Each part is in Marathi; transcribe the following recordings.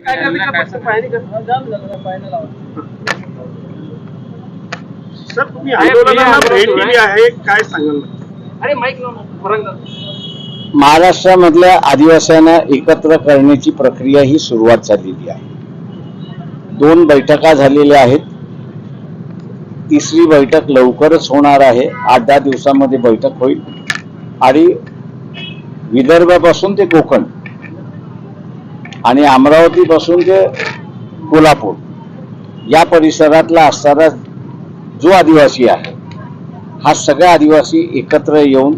सर तुम्ही आंदोलनाला भेट दिली आहे, काय सांगाल? महाराष्ट्रामधल्या आदिवासींना एकत्र करण्याची प्रक्रिया ही सुरुवात झालेली आहे. 2 बैठका झालेल्या आहेत. तिसरी बैठक लवकरच होणार आहे. 8-10 दिवसांमध्ये बैठक होईल आणि विदर्भापासून ते कोकण आणि अमरावतीपासून ते कोल्हापूर या परिसरातला असणारा जो आदिवासी आहे, हा सगळा आदिवासी एकत्र येऊन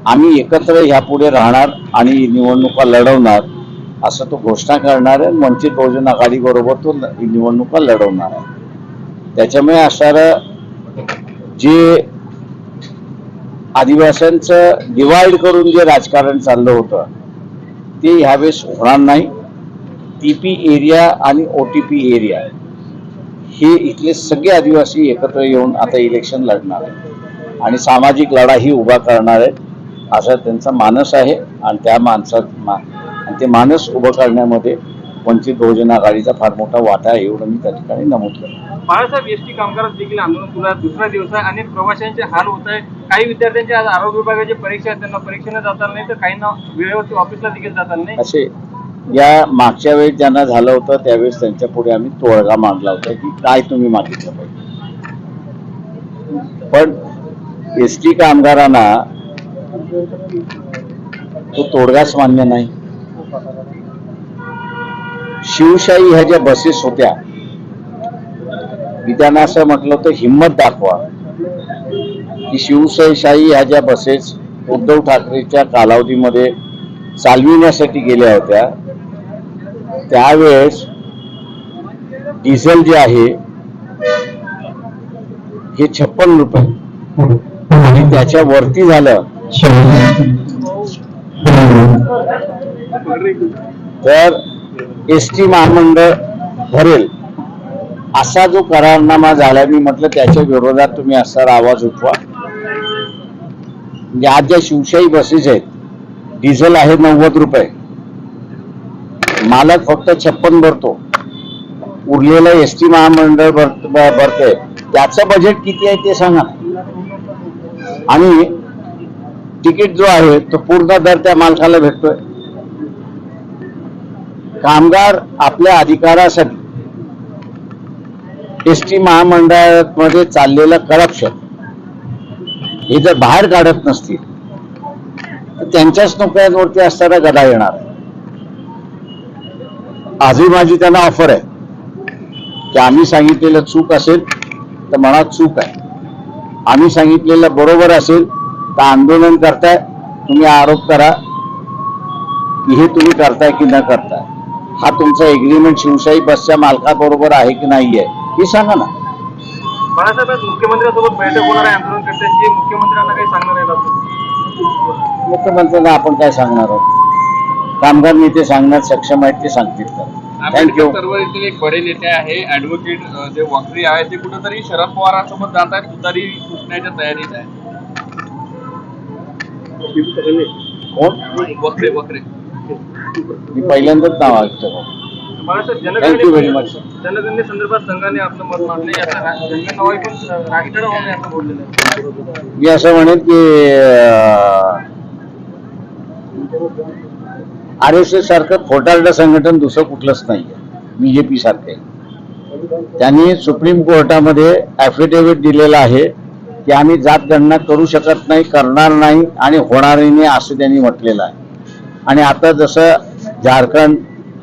आम्ही एकत्र ह्यापुढे राहणार आणि निवडणुका लढवणार असं तो घोषणा करणार आहे. वंचित बहुजन आघाडी बरोबर तो निवडणुका लढवणार आहे. त्याच्यामुळे असणारं जे आदिवासींचं डिवाइड करून जे राजकारण चाललं होतं ते ह्यावेळेस होणार नाही. टीपी एरिया आणि ओटीपी एरिया हे इथले सगळे आदिवासी एकत्र येऊन आता इलेक्शन लढणार आहे आणि सामाजिक लढाई उभा करणार आहे असा त्यांचा मानस आहे. आणि त्या आणि ते मानस उभं करण्यामध्ये वंचित बहुजन आघाडीचा फार मोठा वाटा आहे, एवढं मी त्या ठिकाणी नमूद करतो. बाळासाहेब, एसटी कामगार देखील आंदोलन तुला दुसरा दिवस आहे. अनेक प्रवाशांचे हाल होत आहे. काही विद्यार्थ्यांच्या आज आरोग्य विभागाची परीक्षा आहेत, त्यांना परीक्षेला जाता नाही, तर काहींना वेळेवरती ऑफिसला देखील जाता नाही. असे या मागच्या वेळेस ज्यांना झालं होतं त्यावेळेस त्यांच्या पुढे आम्ही तोडगा मांडला होता की काय तुम्ही मागितलं पाहिजे. पण एसटी कामगारांना तो तोडगाच मान्य नाही. शिवशाही ह्या ज्या बसेस होत्या, मी त्यांना असं म्हटलं होतं हिम्मत दाखवा की शिवशाही ह्या ज्या बसेस उद्धव ठाकरेच्या कालावधीमध्ये चालविण्यासाठी गेल्या होत्या त्यावेळेस डिझेल जे आहे हे 56 रुपये आणि त्याच्या वरती झालं तर एसटी महामंडळ भरेल असा जो करारनामा झाला. मी म्हटलं त्याच्या विरोधात तुम्ही असा आवाज उठवा. म्हणजे आज ज्या शिवशाही बसेस आहेत डिझेल आहे 90 रुपये, मालक फक्त 56 भरतो, उरलेलं एसटी महामंडळ भरते. त्याचं बजेट किती आहे ते सांगा. आणि तिकीट जो आहे तो पूर्ण दर त्या मालकाला भेटतोय. कामगार आपल्या अधिकारासाठी एसटी महामंडळामध्ये चाललेलं करप्शन हे जर बाहेर काढत नसतील तर त्यांच्याच नोकऱ्यांवरती असताना गदा येणार. आजही माझी त्यांना ऑफर आहे की आम्ही सांगितलेलं चूक असेल तर मनात चूक आहे, आम्ही सांगितलेलं बरोबर असेल तर आंदोलन करताय, तुम्ही आरोप करा की हे तुम्ही करताय की न करताय. हा तुमचा एग्रीमेंट शिवशाही बसच्या मालकाबरोबर आहे की नाही आहे हे सांगा ना. बाळासाहेब, मुख्यमंत्र्यांसोबत बैठक होणार आहे आंदोलनकर्त्यांची, मुख्यमंत्र्यांना काही सांगणार आहे? मुख्यमंत्र्यांना आपण काय सांगणार आहोत? कामगार नेते सांगण्यात सक्षम आहेत ते सांगतील. थँक्यू. चळवळीतील एक बडे नेते आहे ऍडव्होकेट जे वाकरे आहे ते कुठेतरी शरद पवारांसोबत जात आहेत, तुतारी फुटण्याच्या तयारीत आहे. कोण? वक्रे. मी पहिल्यांदाच नाव ऐकतो. Thank you very much. जनगणने संदर्भात संघाने आपलं मत मांडले. जनगणना पण राष्ट्रीय असं बोललेलं आहे. मी असं म्हणेन की RSS सारखं खोटारडं संघटन दुसरं कुठलंच नाही आहे. BJP सारखे त्यांनी सुप्रीम कोर्टामध्ये ॲफिडेव्हिट दिलेला आहे की आम्ही जात गणना करू शकत नाही, करणार नाही आणि होणारही नाही असं त्यांनी म्हटलेलं आहे. आणि आता जसं झारखंड,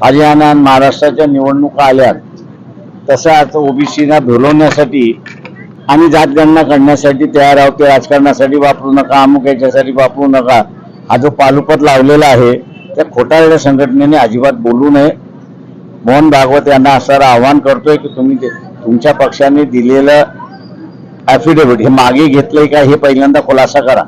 हरियाणा आणि महाराष्ट्राच्या निवडणुका आल्या तसं आता ओबीसीना भुलवण्यासाठी आणि जातगणना करण्यासाठी तयार आहोत. ते राजकारणासाठी वापरू नका, अमुक याच्यासाठी वापरू नका, हा जो पालुपत लावलेला आहे त्या खोटारड्या संघटनेने अजिबात बोलू नये. मोहन भागवत यांना असं आव्हान करतोय की तुम्ही तुमच्या पक्षाने दिलेलं ॲफिडेव्हिट हे मागे घेतलंय का हे पहिल्यांदा खुलासा करा.